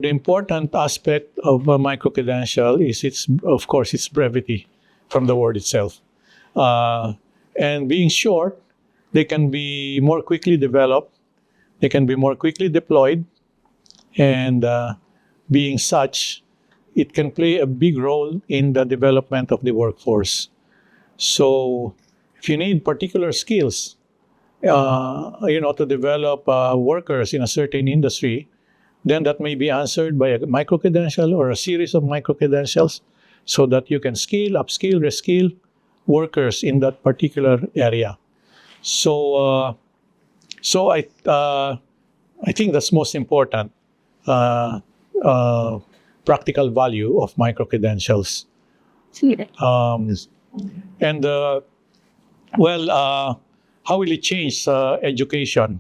The important aspect of a micro-credential is of course, its brevity from the word itself. And being short, they can be more quickly developed, they can be more quickly deployed, and being such, it can play a big role in the development of the workforce. So if you need particular skills, to develop workers in a certain industry, then that may be answered by a micro-credential or a series of micro-credentials so that you can skill, upskill, reskill workers in that particular area. So I think that's most important, practical value of micro-credentials. And how will it change education?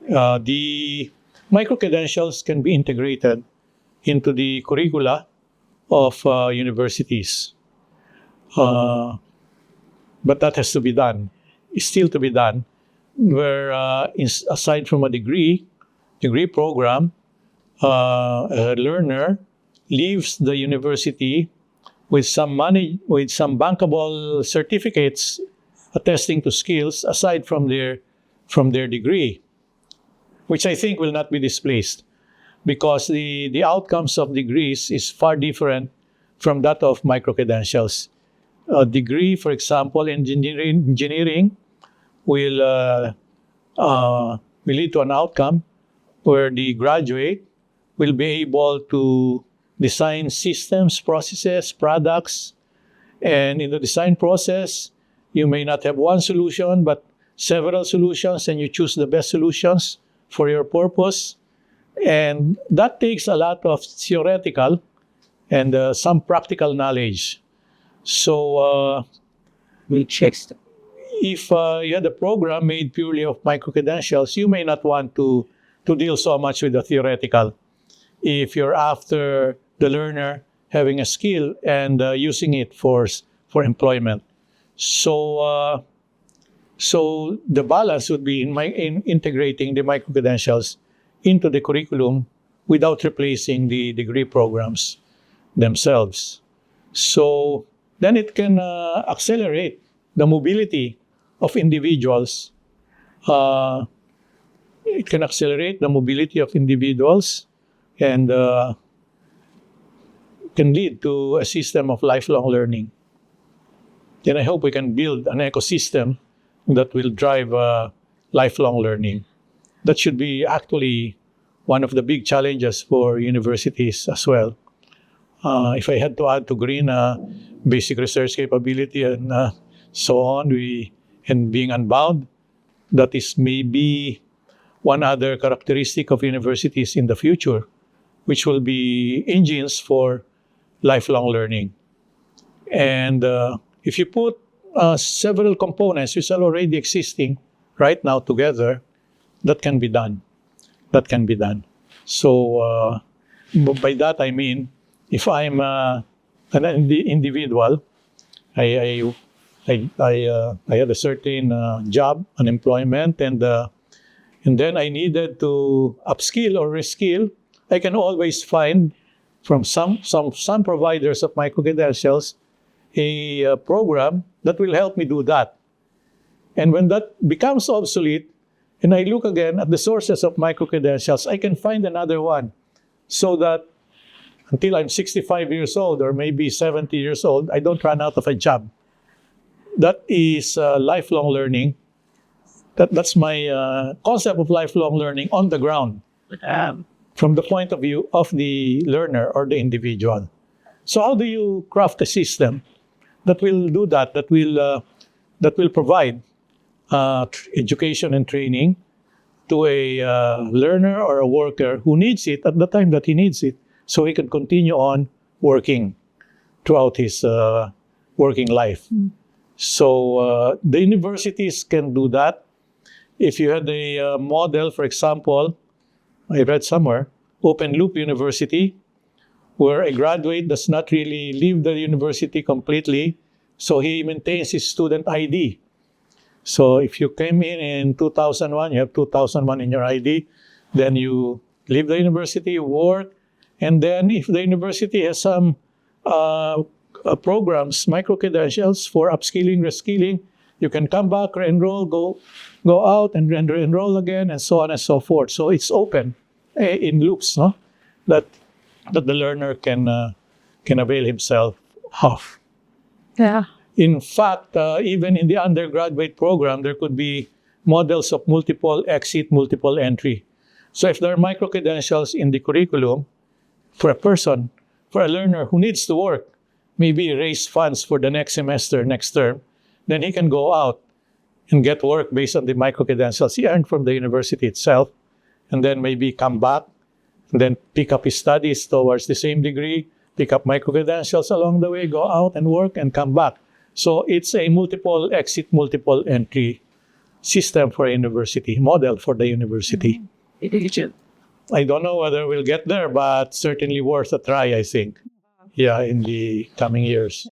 The micro-credentials can be integrated into the curricula of universities. But that has to be done. It's still to be done, where aside from a degree program, a learner leaves the university with some money, with some bankable certificates attesting to skills aside from their degree, which I think will not be displaced, because the outcomes of degrees is far different from that of micro-credentials. A degree, for example, in engineering will lead to an outcome where the graduate will be able to design systems, processes, products, and in the design process, you may not have one solution, but several solutions, and you choose the best solutions for your purpose. And that takes a lot of theoretical and some practical knowledge. So if you had a program made purely of micro-credentials, you may not want to deal so much with the theoretical. If you're after the learner having a skill and using it for employment. So the balance would be in integrating the micro-credentials into the curriculum without replacing the degree programs themselves. So then it can accelerate the mobility of individuals. It can accelerate the mobility of individuals and can lead to a system of lifelong learning. Then I hope we can build an ecosystem that will drive lifelong learning. That should be actually one of the big challenges for universities as well. If I had to add to green basic research capability and so on, and being unbound, that is maybe one other characteristic of universities in the future, which will be engines for lifelong learning. And if you put several components which are already existing right now together, that can be done. That can be done. So by that I mean, if I'm an individual, I had a certain job, an employment, and then I needed to upskill or reskill, I can always find from some providers of micro-credentials a program that will help me do that. And when that becomes obsolete, and I look again at the sources of micro-credentials, I can find another one, so that until I'm 65 years old or maybe 70 years old, I don't run out of a job. That is lifelong learning. That's my concept of lifelong learning on the ground, from the point of view of the learner or the individual. So how do you craft a system that will do that, that will provide education and training to a learner or a worker who needs it at the time that he needs it, so he can continue on working throughout his working life. So the universities can do that. If you had a model, for example, I read somewhere, open loop university, where a graduate does not really leave the university completely, so he maintains his student ID. So if you came in 2001, you have 2001 in your ID, then you leave the university, work, and then if the university has some programs, micro-credentials for upskilling, reskilling, you can come back, re-enroll, go out and re-enroll again, and so on and so forth. So it's open in loops, no? That the learner can avail himself of. Yeah. In fact, even in the undergraduate program, there could be models of multiple exit, multiple entry. So if there are micro-credentials in the curriculum for a person, for a learner who needs to work, maybe raise funds for the next semester, next term, then he can go out and get work based on the micro-credentials he earned from the university itself, and then maybe come back, and then pick up his studies towards the same degree, pick up micro-credentials along the way, go out and work, and come back. So it's a multiple exit, multiple entry system for a university, model for the university. I don't know whether we'll get there, but certainly worth a try, I think. Yeah, in the coming years.